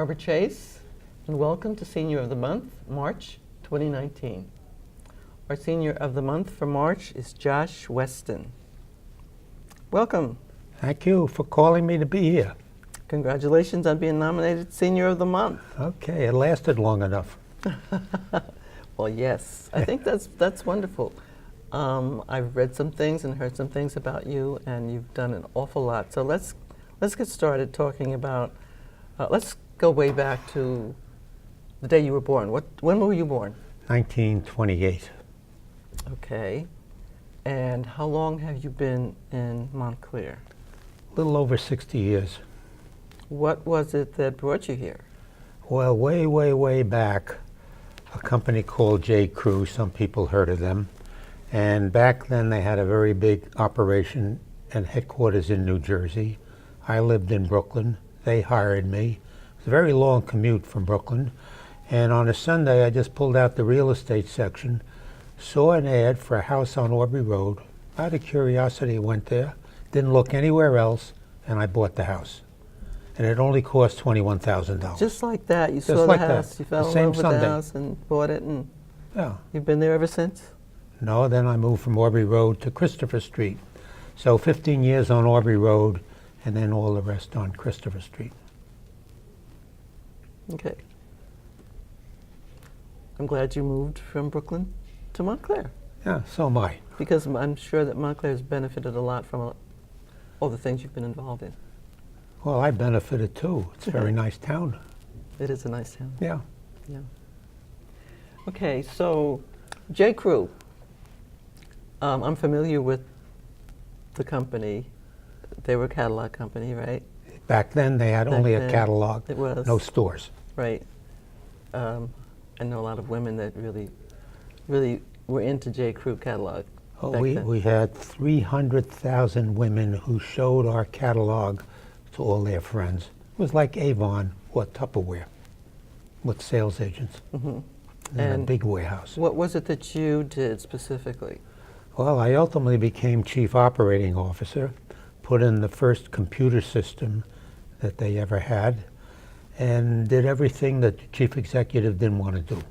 Barbara Chase, and welcome to Senior of the Month, March 2019. Our Senior of the Month for March is Josh Weston. Welcome. Thank you for calling me to be here. Congratulations on being nominated Senior of the Month. Okay, it lasted long enough. Well, yes, I think that's wonderful. I've read some things and heard some things about you, and you've done an awful lot. So let's get started talking about. Let's go way back to the day you were born. When were you born? 1928. Okay, and how long have you been in Montclair? A little over 60 years. What was it that brought you here? Well, way back, a company called J. Crew, some people heard of them, and back then they had a very big operation and headquarters in New Jersey. I lived in Brooklyn. They hired me. It was a very long commute from Brooklyn, and on a Sunday I just pulled out the real estate section, saw an ad for a house on Aubrey Road. Out of curiosity went there, didn't look anywhere else, and I bought the house. And it only cost $21,000. Just like that, you Just saw like the house, that. you fell The in same love with the Sunday. house and bought it, and Yeah. you've been there ever since? No, then I moved from Aubrey Road to Christopher Street. So 15 years on Aubrey Road, and then all the rest on Christopher Street. Okay. I'm glad you moved from Brooklyn to Montclair, Yeah, so am I. because I'm sure that Montclair has benefited a lot from all the things you've been involved in. Well, I benefited too. It's a very nice town. It is a nice town. Yeah. Yeah. Okay, so J. Crew. I'm familiar with the company. They were a catalog company, right? Back then they had Back only then, a catalog, it was. no stores. Right. I know a lot of women that really were into J. Crew catalog. Oh, back then. we had 300,000 women who showed our catalog to all their friends. It was like Avon or Tupperware with sales agents in a And big warehouse. What was it that you did specifically? Well, I ultimately became chief operating officer, put in the first computer system that they ever had, and did everything that the chief executive didn't want to do.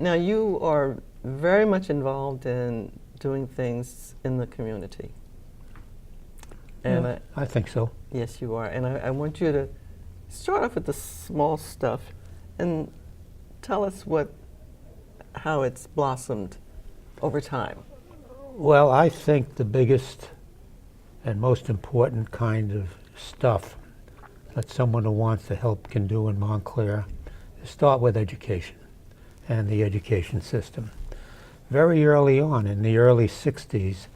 Now, you are very much involved in doing things in the community. And Yeah, I think so. yes, you are. And I want you to start off with the small stuff and tell us how it's blossomed over time. Well, I think the biggest and most important kind of stuff that someone who wants to help can do in Montclair is start with education and the education system. Very early on, in the early 60s,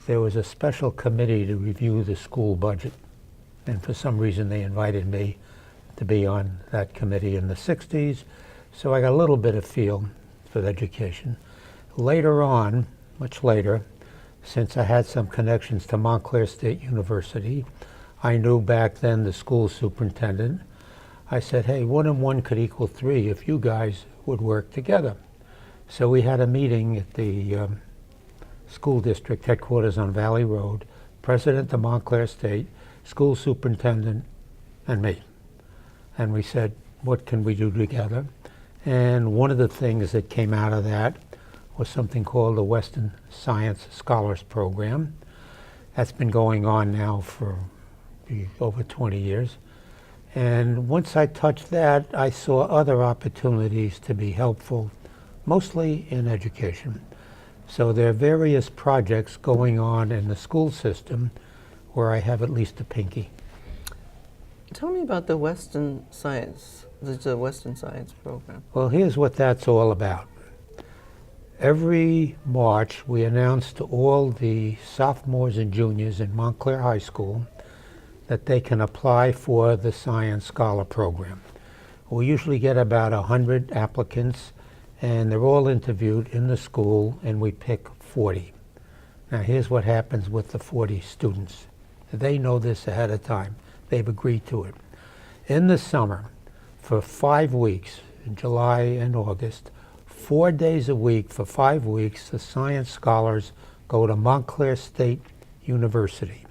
there was a special committee to review the school budget. And for some reason, they invited me to be on that committee in the 60s. So I got a little bit of feel for education. Later on, much later, since I had some connections to Montclair State University, I knew back then the school superintendent. I said, hey, 1 and 1 could equal 3 if you guys would work together. So we had a meeting at the school district headquarters on Valley Road, president of Montclair State, school superintendent, and me. And we said, what can we do together? And one of the things that came out of that was something called the Weston Science Scholars Program. That's been going on now for over 20 years. And once I touched that, I saw other opportunities to be helpful, mostly in education. So there are various projects going on in the school system where I have at least a pinky. Tell me about the Weston Science program. Well, here's what that's all about. Every March, we announce to all the sophomores and juniors in Montclair High School that they can apply for the Science Scholar Program. We usually get about 100 applicants, and they're all interviewed in the school, and we pick 40. Now, here's what happens with the 40 students. They know this ahead of time. They've agreed to it. In the summer, for 5 weeks, in July and August, 4 days a week for 5 weeks, the science scholars go to Montclair State University.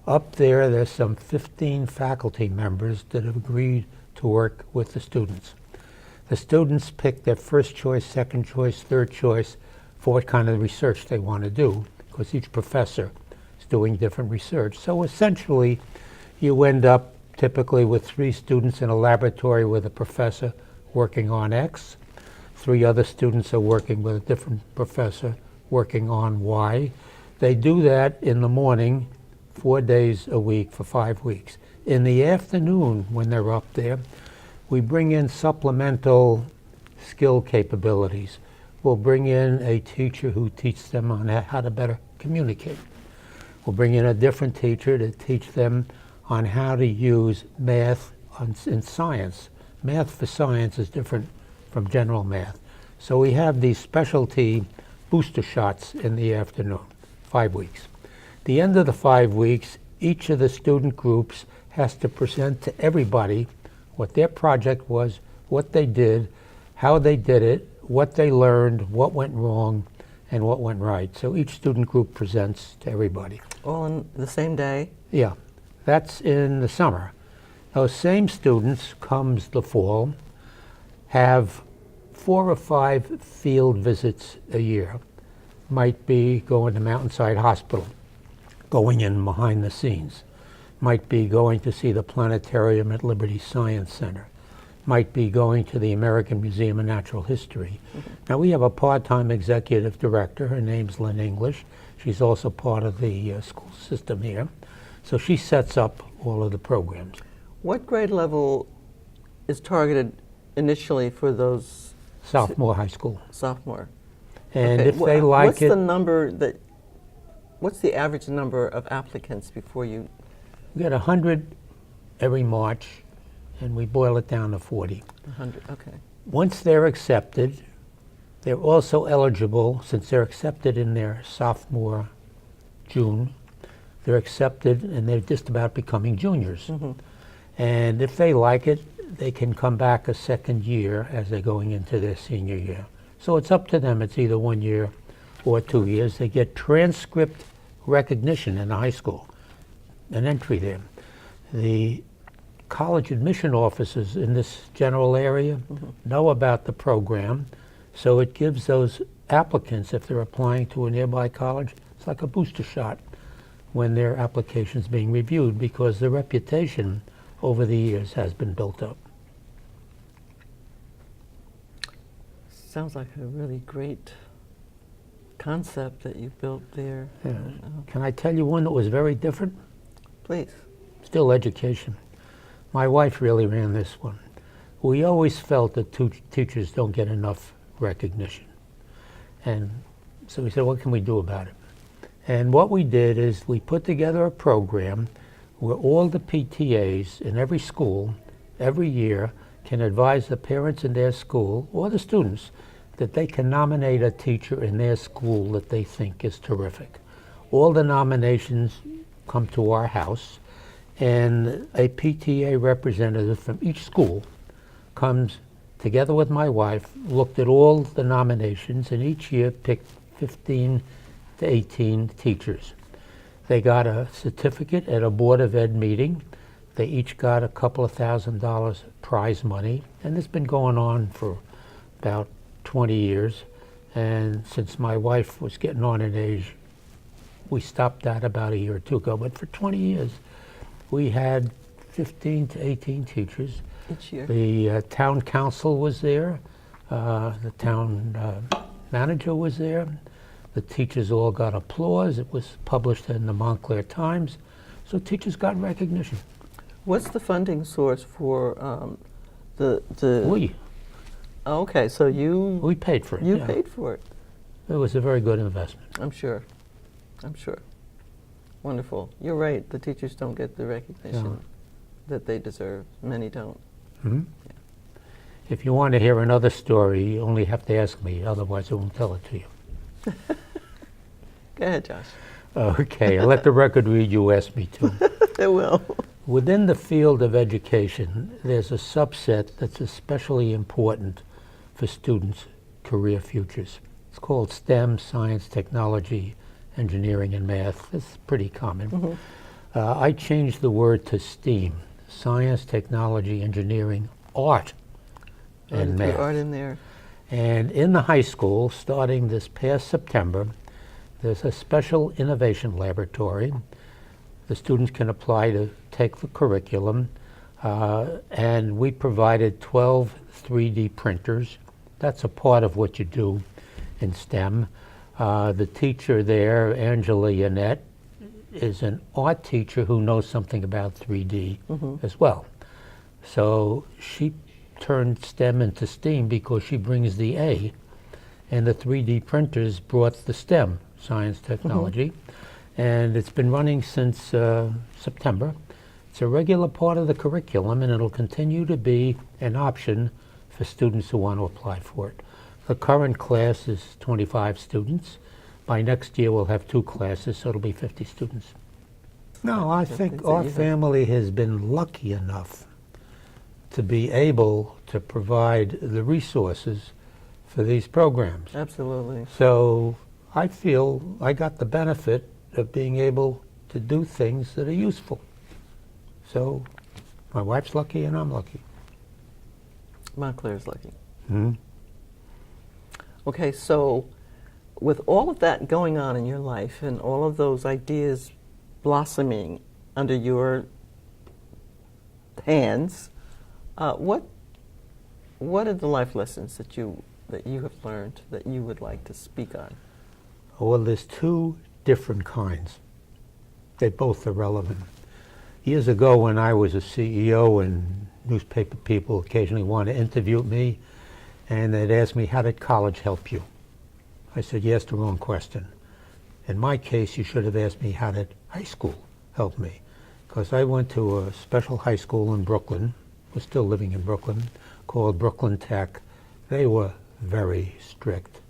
Up there, there's some 15 faculty members that have agreed to work with the students. The students pick their first choice, second choice, third choice for what kind of research they want to do, because each professor is doing different research. So essentially, you end up typically with 3 students in a laboratory with a professor working on X. 3 other students are working with a different professor working on Y. They do that in the morning, 4 days a week for 5 weeks. In the afternoon, when they're up there, we bring in supplemental skill capabilities. We'll bring in a teacher who teaches them on how to better communicate. We'll bring in a different teacher to teach them on how to use math in science. Math for science is different from general math. So we have these specialty booster shots in the afternoon, 5 weeks. The end of the 5 weeks, each of the student groups has to present to everybody what their project was, what they did, how they did it, what they learned, what went wrong, and what went right. So each student group presents to everybody. All on the same day? Yeah, that's in the summer. Those same students, comes the fall, have 4 or 5 field visits a year. Might be going to Mountainside Hospital, going in behind the scenes. Might be going to see the planetarium at Liberty Science Center. Might be going to the American Museum of Natural History. Now we have a part-time executive director. Her name's Lynn English. She's also part of the school system here. So she sets up all of the programs. What grade level is targeted initially for those? Sophomore high school. Sophomore. And Okay, if they like what's it, the number that? What's the average number of applicants before you? we get 100 every March, and we boil it down to 40. 100. Okay. Once they're accepted, they're also eligible, since they're accepted in their sophomore June, they're accepted and they're just about becoming juniors. And if they like it, they can come back a second year as they're going into their senior year. So it's up to them. It's either 1 year or 2 years. They get transcript recognition in the high school, an entry there. The college admission officers in this general area know about the program, so it gives those applicants, if they're applying to a nearby college, it's like a booster shot when their application's being reviewed, because the reputation over the years has been built up. Sounds like a really great concept that you built there. Yeah. Can I tell you one that was very different? Please. Still education. My wife really ran this one. We always felt that teachers don't get enough recognition. And so we said, what can we do about it? And what we did is we put together a program where all the PTAs in every school, every year, can advise the parents in their school, or the students, that they can nominate a teacher in their school that they think is terrific. All the nominations come to our house, and a PTA representative from each school comes together with my wife, looked at all the nominations, and each year picked 15 to 18 teachers. They got a certificate at a Board of Ed meeting. They each got a couple of $1,000 prize money, and it's been going on for about 20 years. And since my wife was getting on in age, we stopped that about a year or two ago. But for 20 years, we had 15 to 18 teachers. Each year. The town council was there. The town manager was there. The teachers all got applause. It was published in the Montclair Times. So teachers got recognition. What's the funding source for the? We Oh, okay, so you paid for it. you yeah. paid for it. It was a very good investment. I'm sure. I'm sure. Wonderful. You're right. The teachers don't get the recognition that they deserve. Many don't. Mm-hmm. If you want to hear another story, you only have to ask me. Otherwise, I won't tell it to you. Go ahead, Josh. Okay, I'll let the record read you asked me to. It will. Within the field of education, there's a subset that's especially important for students' career futures. It's called STEM, science, technology, engineering, and math. It's pretty common. I changed the word to STEAM, science, technology, engineering, art, and Put math. art in there. And in the high school, starting this past September, there's a special innovation laboratory. The students can apply to take the curriculum, and we provided 12 3D printers. That's a part of what you do in STEM. The teacher there, Angela Yannette, is an art teacher who knows something about 3D as well. So she turned STEM into STEAM because she brings the A, and the 3D printers brought the STEM, science, technology, and it's been running since September. It's a regular part of the curriculum, and it'll continue to be an option for students who want to apply for it. The current class is 25 students. By next year, we'll have 2 classes, so it'll be 50 students. No, I think our family has been lucky enough to be able to provide the resources for these programs. Absolutely. So I feel I got the benefit of being able to do things that are useful. So my wife's lucky and I'm lucky. Montclair's lucky. Mm-hmm. Okay, so with all of that going on in your life and all of those ideas blossoming under your hands, what are the life lessons that you have learned that you would like to speak on? Well, there's 2 different kinds. They both are relevant. Years ago, when I was a CEO and newspaper people occasionally wanted to interview me, and they'd ask me, how did college help you? I said, you asked the wrong question. In my case, you should have asked me, how did high school help me? Because I went to a special high school in Brooklyn, we're still living in Brooklyn, called Brooklyn Tech. They were very strict.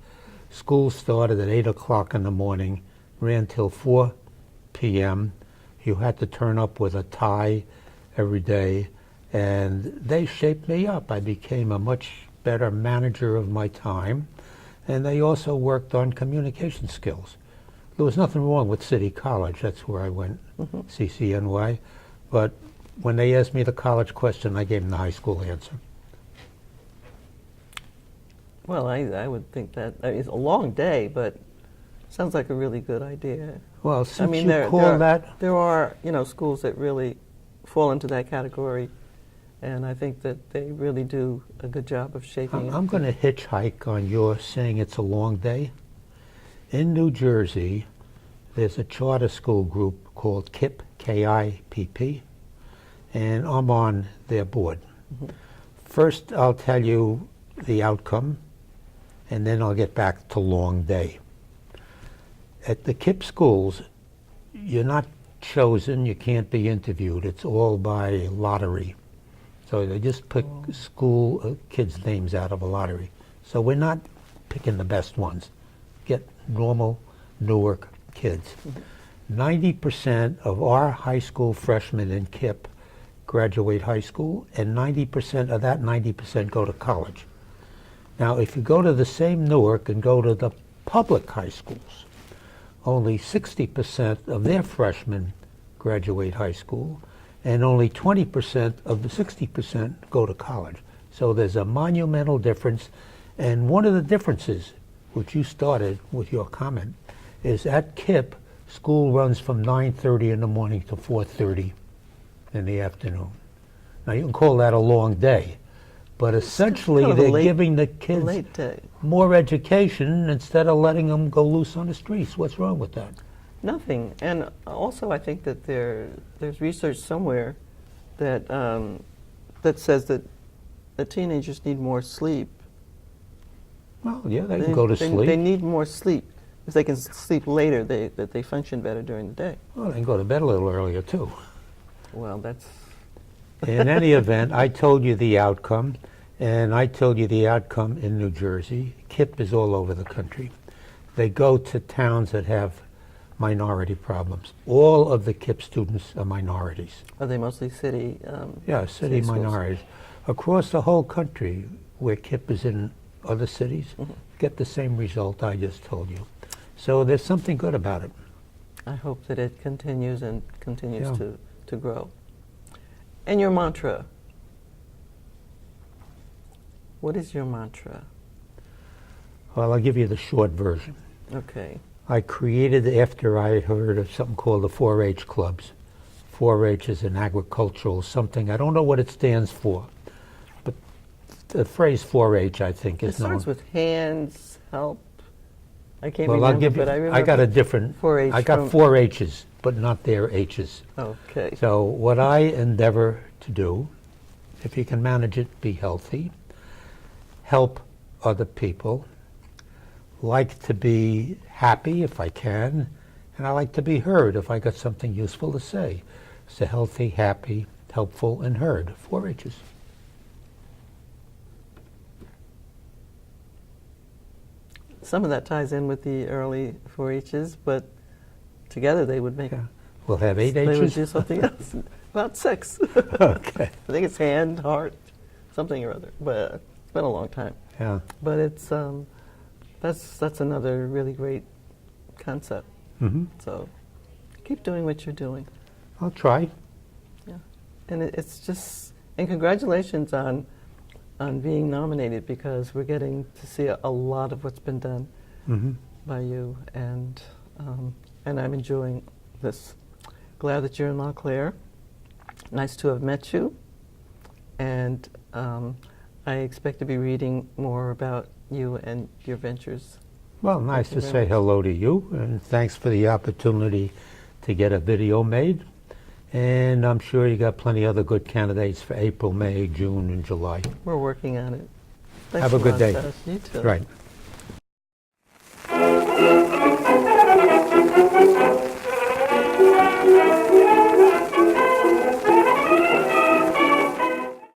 School started at 8 o'clock in the morning, ran till 4 p.m. You had to turn up with a tie every day, and they shaped me up. I became a much better manager of my time, and they also worked on communication skills. There was nothing wrong with City College. That's where I went, CCNY. But when they asked me the college question, I gave them the high school answer. Well, I would think that it's a long day, but sounds like a really good idea. Well, since I mean, you there call are, that... there are, schools that really fall into that category, and I think that they really do a good job of shaping it. I'm going to hitchhike on your saying it's a long day. In New Jersey, there's a charter school group called KIPP, K-I-P-P, and I'm on their board. First, I'll tell you the outcome, and then I'll get back to long day. At the KIPP schools, you're not chosen, you can't be interviewed. It's all by lottery. So they just pick school kids' names out of a lottery. So we're not picking the best ones. Get normal Newark kids. 90% of our high school freshmen in KIPP graduate high school, and 90% of that 90% go to college. Now, if you go to the same Newark and go to the public high schools, only 60% of their freshmen graduate high school, and only 20% of the 60% go to college. So there's a monumental difference, and one of the differences, which you started with your comment, is at KIPP, school runs from 9:30 in the morning to 4:30 in the afternoon. Now, you can call that a long day, but essentially kind of they're giving the kids late day. more education instead of letting them go loose on the streets. What's wrong with that? Nothing. And also, I think that there's research somewhere that that says that teenagers need more sleep. Well, yeah, they can go to sleep. They need more sleep. If they can sleep later, they function better during the day. Well, they can go to bed a little earlier, too. Well, that's... In any event, I told you the outcome, and I told you the outcome in New Jersey. KIPP is all over the country. They go to towns that have minority problems. All of the KIPP students are minorities. Are they mostly city? Yeah, city schools? minorities. Across the whole country, where KIPP is in other cities, get the same result I just told you. So there's something good about it. I hope that it continues and continues Yeah. to grow. And your mantra. What is your mantra? Well, I'll give you the short version. Okay. I created after I heard of something called the 4-H clubs. 4-H is an agricultural something. I don't know what it stands for, but the phrase 4-H, I think, It is known. starts with hands, help. I can't Well, remember, I'll give you. but I remember. I got a different. 4-H I got from- 4 H's, but not their H's. Okay. So what I endeavor to do, if you can manage it, be healthy, help other people, like to be happy if I can, and I like to be heard if I got something useful to say. So healthy, happy, helpful, and heard. 4 H's. Some of that ties in with the early 4-H's, but together they would make. Yeah. We'll have 8 They would H's. do something else. About 6. Okay. I think it's hand, heart, something or other. But it's been a long time. Yeah. But it's that's another really great concept. Mm-hmm. So keep doing what you're doing. I'll try. Yeah, and it's just, and congratulations on being nominated, because we're getting to see a lot of what's been done Mm-hmm. by you, and I'm enjoying this. Glad that you're in Montclair. Nice to have met you, and I expect to be reading more about you and your ventures. Well, nice you to very say much. hello to you, and thanks for the opportunity to get a video made. And I'm sure you got plenty other good candidates for April, May, June, and July. We're working on it. Thanks Have a good day. Tess. You too. Right.